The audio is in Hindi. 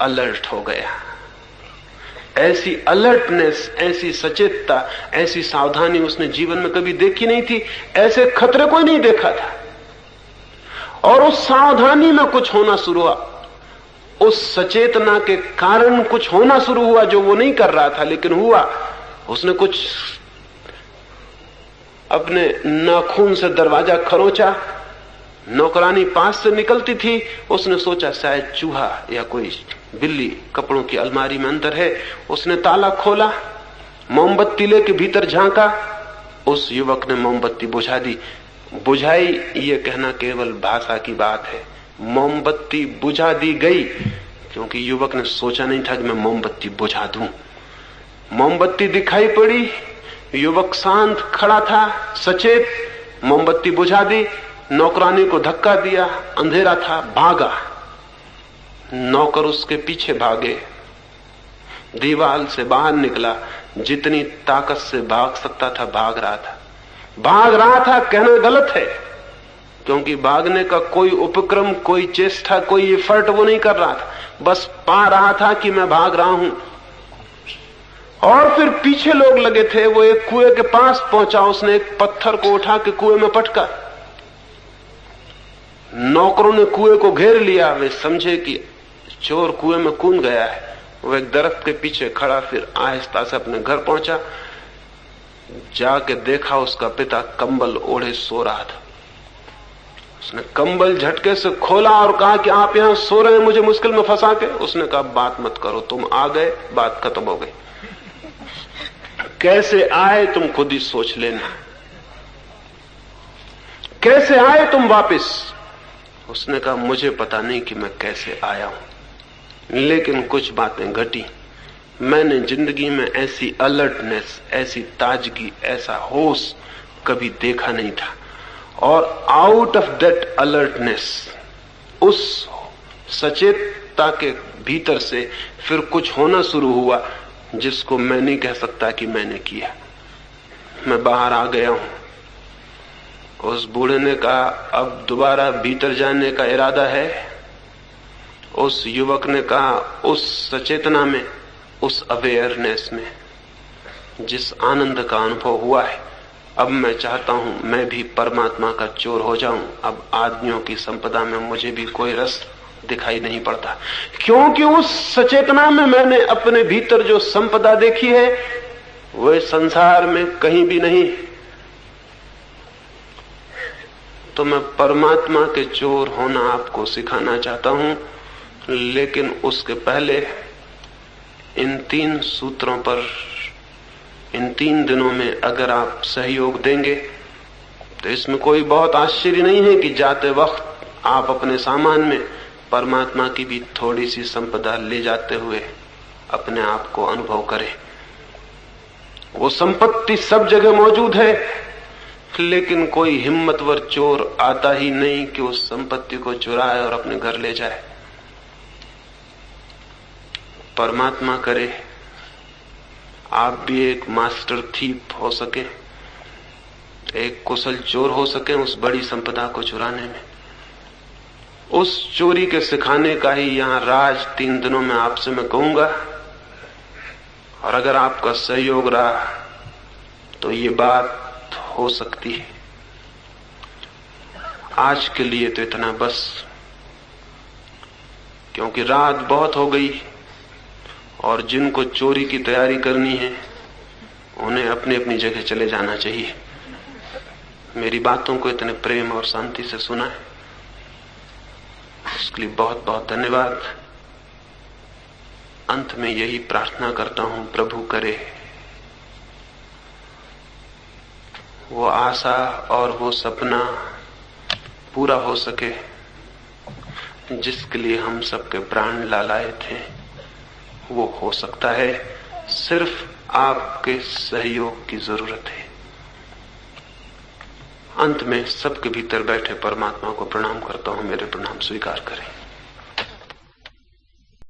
अलर्ट हो गया। ऐसी अलर्टनेस, ऐसी सचेतता, ऐसी सावधानी उसने जीवन में कभी देखी नहीं थी। ऐसे खतरे कोई नहीं देखा था। और उस सावधानी में कुछ होना शुरू हुआ, उस सचेतना के कारण कुछ होना शुरू हुआ जो वो नहीं कर रहा था, लेकिन हुआ। उसने कुछ अपने नाखून से दरवाजा खरोचा, नौकरानी पास से निकलती थी। उसने सोचा शायद चूहा या कोई बिल्ली कपड़ों की अलमारी में अंदर है। उसने ताला खोला, मोमबत्ती लेके भीतर झांका। उस युवक ने मोमबत्ती बुझा दी। बुझाई ये कहना केवल भाषा की बात है। मोमबत्ती बुझा दी गई, क्योंकि युवक ने सोचा नहीं था कि मैं मोमबत्ती बुझा दूं। मोमबत्ती दिखाई पड़ी, युवक शांत खड़ा था, सचेत। मोमबत्ती बुझा दी, नौकरानी को धक्का दिया, अंधेरा था, भागा। नौकर उसके पीछे भागे, दीवार से बाहर निकला, जितनी ताकत से भाग सकता था भाग रहा था। कहना गलत है, क्योंकि भागने का कोई उपक्रम, कोई चेष्टा, कोई एफर्ट वो नहीं कर रहा था। बस पा रहा था कि मैं भाग रहा हूं। और फिर पीछे लोग लगे थे। वो एक कुएं के पास पहुंचा, उसने एक पत्थर को उठा के कुएं में पटका। नौकरों ने कुएं को घेर लिया। वे समझे कि चोर कुएं में कूद गया है। वो एक दरख्त के पीछे खड़ा, फिर आहिस्ता से अपने घर पहुंचा। जाके देखा उसका पिता कंबल ओढ़े सो रहा था। उसने कंबल झटके से खोला और कहा कि आप यहां सो रहे हैं मुझे मुश्किल में फंसा के। उसने कहा बात मत करो, तुम आ गए, बात खत्म हो गई। कैसे आए तुम खुद ही सोच लेना। कैसे आए तुम वापस? उसने कहा मुझे पता नहीं कि मैं कैसे आया हूं, लेकिन कुछ बातें घटी। मैंने जिंदगी में ऐसी अलर्टनेस, ऐसी ताजगी, ऐसा होश कभी देखा नहीं था। और आउट ऑफ दैट अलर्टनेस, उस सचेतता के भीतर से फिर कुछ होना शुरू हुआ जिसको मैं नहीं कह सकता कि मैंने किया। मैं बाहर आ गया हूं। उस बूढ़े ने कहा अब दोबारा भीतर जाने का इरादा है। उस युवक ने कहा उस सचेतना में, उस अवेयरनेस में जिस आनंद का अनुभव हुआ है, अब मैं चाहता हूं मैं भी परमात्मा का चोर हो जाऊं। अब आदमियों की संपदा में मुझे भी कोई रस दिखाई नहीं पड़ता, क्योंकि उस सचेतना में मैंने अपने भीतर जो संपदा देखी है वह संसार में कहीं भी नहीं। तो मैं परमात्मा के चोर होना आपको सिखाना चाहता हूं, लेकिन उसके पहले इन 3 सूत्रों पर, इन 3 दिनों में अगर आप सहयोग देंगे तो इसमें कोई बहुत आश्चर्य नहीं है कि जाते वक्त आप अपने सामान में परमात्मा की भी थोड़ी सी संपदा ले जाते हुए अपने आप को अनुभव करें। वो संपत्ति सब जगह मौजूद है, लेकिन कोई हिम्मतवर चोर आता ही नहीं कि उस संपत्ति को चुराए और अपने घर ले जाए। परमात्मा करे आप भी एक मास्टर थीप हो सके, एक कुशल चोर हो सके उस बड़ी संपदा को चुराने में। उस चोरी के सिखाने का ही यहां राज 3 दिनों में आपसे मैं कहूंगा। और अगर आपका सहयोग रहा तो ये बात हो सकती है। आज के लिए तो इतना बस, क्योंकि रात बहुत हो गई और जिनको चोरी की तैयारी करनी है उन्हें अपनी अपनी जगह चले जाना चाहिए। मेरी बातों को इतने प्रेम और शांति से सुना है, उसके लिए बहुत बहुत धन्यवाद। अंत में यही प्रार्थना करता हूं, प्रभु करे वो आशा और वो सपना पूरा हो सके जिसके लिए हम सबके प्राण लालाए थे। वो हो सकता है, सिर्फ आपके सहयोग की जरूरत है। अंत में सबके भीतर बैठे परमात्मा को प्रणाम करता हूं, मेरे प्रणाम स्वीकार करें।